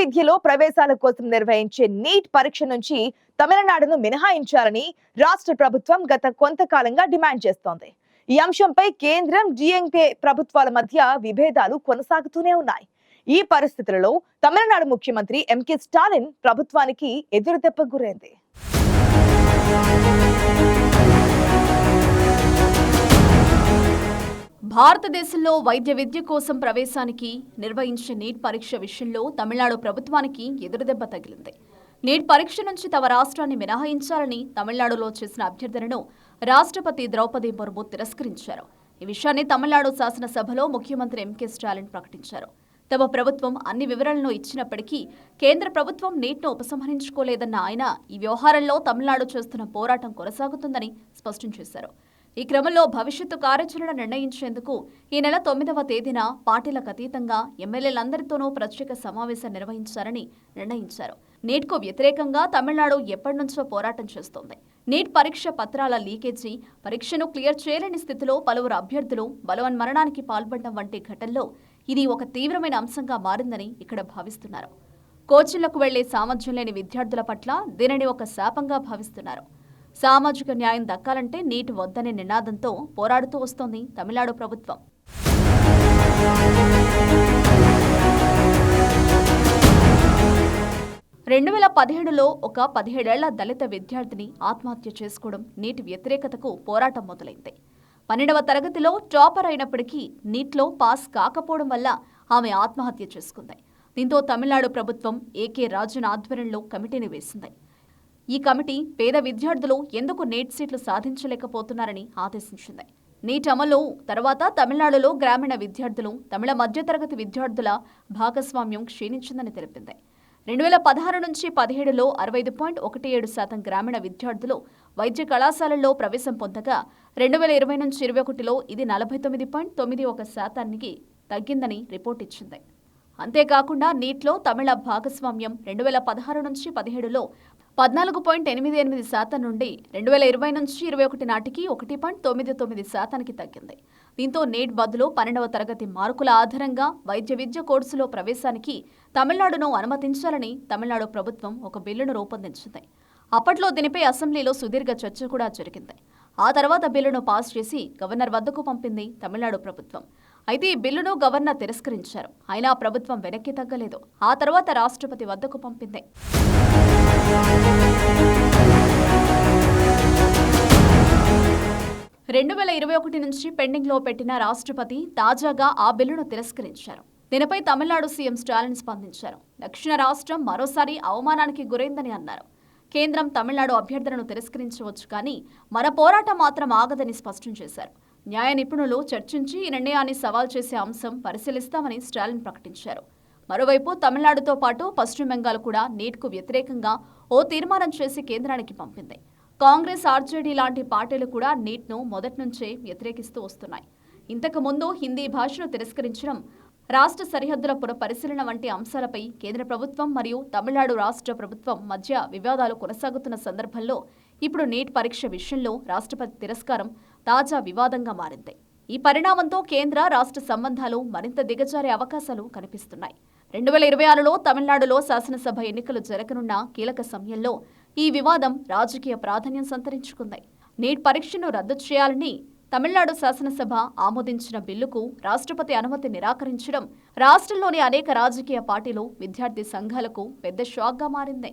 విద్యలో ప్రవేశాల కోసం నిర్వహించే నీట్ పరీక్ష నుంచి తమిళనాడును మినహాయించాలని రాష్ట్ర ప్రభుత్వం గత కొంతకాలంగా డిమాండ్ చేస్తోంది. ఈ అంశంపై కేంద్రం, డిఎంకే ప్రభుత్వాల మధ్య విభేదాలు కొనసాగుతూనే ఉన్నాయి. ఈ పరిస్థితులలో తమిళనాడు ముఖ్యమంత్రి ఎంకే స్టాలిన్ ప్రభుత్వానికి ఎదురుదెబ్బ గురైంది. భారతదేశంలో వైద్య విద్య కోసం ప్రవేశానికి నిర్వహించే నీట్ పరీక్ష విషయంలో తమిళనాడు ప్రభుత్వానికి ఎదురుదెబ్బ తగిలింది. నీట్ పరీక్ష నుంచి తమ రాష్ట్రాన్ని మినహాయించాలని తమిళనాడులో చేసిన అభ్యర్థనను రాష్ట్రపతి ద్రౌపది ముర్ము తిరస్కరించారు. ఈ విషయాన్ని తమిళనాడు శాసనసభలో ముఖ్యమంత్రి ఎంకే స్టాలిన్ ప్రకటించారు. తమ ప్రభుత్వం అన్ని వివరాలను ఇచ్చినప్పటికీ కేంద్ర ప్రభుత్వం నీట్ను ఉపసంహరించుకోలేదన్న ఆయన ఈ వ్యవహారంలో తమిళనాడు చేస్తున్న పోరాటం కొనసాగుతుందని స్పష్టం చేశారు. ఈ క్రమంలో భవిష్యత్తు కార్యాచరణ నిర్ణయించేందుకు ఈ నెల 9వ తేదీన పార్టీలకు అతీతంగా ఎమ్మెల్యేలందరితోనూ ప్రత్యేక సమావేశం నిర్వహించాలని నిర్ణయించారు. నీట్కు వ్యతిరేకంగా తమిళనాడు ఎప్పటి నుంచో పోరాటం చేస్తోంది. నీట్ పరీక్ష పత్రాల లీకేజీ, పరీక్షను క్లియర్ చేయలేని స్థితిలో పలువురు అభ్యర్థులు బలవన్మరణానికి పాల్పడడం వంటి ఘటనలో ఇది ఒక తీవ్రమైన అంశంగా మారిందని ఇక్కడ భావిస్తున్నారు. కోచింగ్లకు వెళ్లే సామర్థ్యం లేని విద్యార్థుల పట్ల దీనిని ఒక శాపంగా భావిస్తున్నారు. సామాజిక న్యాయం దక్కాలంటే నీట్ వద్దనే నినాదంతో పోరాడుతూ వస్తోంది తమిళనాడు ప్రభుత్వం. 2017లో ఒక 17 ఏళ్ల దళిత విద్యార్థిని ఆత్మహత్య చేసుకోవడం నీట్ వ్యతిరేకతకు పోరాటం మొదలైంది. 12వ తరగతిలో టాపర్ అయినప్పటికీ నీట్లో పాస్ కాకపోవడం వల్ల ఆమె ఆత్మహత్య చేసుకుంది. దీంతో తమిళనాడు ప్రభుత్వం ఏకే రాజన్ ఆధ్వర్యంలో కమిటీని వేసింది. ఈ కమిటీ పేద విద్యార్థులు ఎందుకు నీట్ సీట్లు సాధించలేకపోతున్నారని ఆదేశించింది. నీట్ అమలు తర్వాత తమిళనాడులో గ్రామీణ విద్యార్థులు, తమిళ మధ్యతరగతి విద్యార్థుల భాగస్వామ్యం క్షీణించిందని తెలిపింది. 2016 నుంచి 17లో 65.17% గ్రామీణ విద్యార్థులు వైద్య కళాశాలల్లో ప్రవేశం పొందగా 2020 నుంచి 21లో ఇది 49.91%కి తగ్గిందని రిపోర్ట్ ఇచ్చింది. అంతేకాకుండా నీట్లో తమిళ భాగస్వామ్యం 2016 నుంచి 17లో 14.88% నుండి 2020 నుంచి 21 నాటికి 1.99%కి తగ్గింది. దీంతో నీట్ బదులు 12వ తరగతి మార్కుల ఆధారంగా వైద్య విద్య కోర్సులో ప్రవేశానికి తమిళనాడును అనుమతించాలని తమిళనాడు ప్రభుత్వం ఒక బిల్లును రూపొందించింది. అప్పట్లో దీనిపై అసెంబ్లీలో సుదీర్ఘ చర్చ కూడా జరిగింది. ఆ తర్వాత బిల్లును పాస్ చేసి గవర్నర్ వద్దకు పంపింది తమిళనాడు ప్రభుత్వం. అయితే ఈ బిల్లును గవర్నర్ తిరస్కరించారు. అయినా ప్రభుత్వం వెనక్కి తగ్గలేదు. ఆ తర్వాత రాష్ట్రపతి వద్దకు పంపింది. 2021 నుంచి పెండింగ్లో పెట్టిన రాష్ట్రపతి తాజాగా ఆ బిల్లును తిరస్కరించారు. దీనిపై తమిళనాడు సీఎం స్టాలిన్ స్పందించారు. దక్షిణ రాష్ట్రం మరోసారి అవమానానికి గురైందని అన్నారు. కేంద్రం తమిళనాడు అభ్యర్థనను తిరస్కరించవచ్చు, కానీ మన పోరాటం మాత్రం ఆగదని స్పష్టం చేశారు. న్యాయ నిపుణులు చర్చించి ఈ నిర్ణయాన్ని సవాల్ చేసే అంశం పరిశీలిస్తామని స్టాలిన్ ప్రకటించారు. మరోవైపు తమిళనాడుతో పాటు పశ్చిమ బెంగాల్ కూడా నీట్కు వ్యతిరేకంగా ఓ తీర్మానం చేసి కేంద్రానికి పంపింది. కాంగ్రెస్, ఆర్జేడీ లాంటి పార్టీలు కూడా నీట్ను మొదటి నుంచే వ్యతిరేకిస్తూ వస్తున్నాయి. ఇంతకు ముందు హిందీ భాషను తిరస్కరించడం, రాష్ట్ర సరిహద్దుల పునఃపరిశీలన వంటి అంశాలపై కేంద్ర ప్రభుత్వం మరియు తమిళనాడు రాష్ట్ర ప్రభుత్వం మధ్య వివాదాలు కొనసాగుతున్న సందర్భంలో ఇప్పుడు నీట్ పరీక్ష విషయంలో రాష్ట్రపతి తిరస్కారం తాజా వివాదంగా మారింది. ఈ పరిణామంతో కేంద్ర రాష్ట్ర సంబంధాలు మరింత దిగజారే అవకాశాలు కనిపిస్తున్నాయి. 2026లో తమిళనాడులో శాసనసభ ఎన్నికలు జరగనున్న కీలక సమయంలో ఈ వివాదం రాజకీయ ప్రాధాన్యం సంతరించుకుంది. నీట్ పరీక్షను రద్దు చేయాలని తమిళనాడు శాసనసభ ఆమోదించిన బిల్లుకు రాష్ట్రపతి అనుమతి నిరాకరించడం రాష్ట్రంలోని అనేక రాజకీయ పార్టీలు, విద్యార్థి సంఘాలకు పెద్ద షాక్గా మారింది.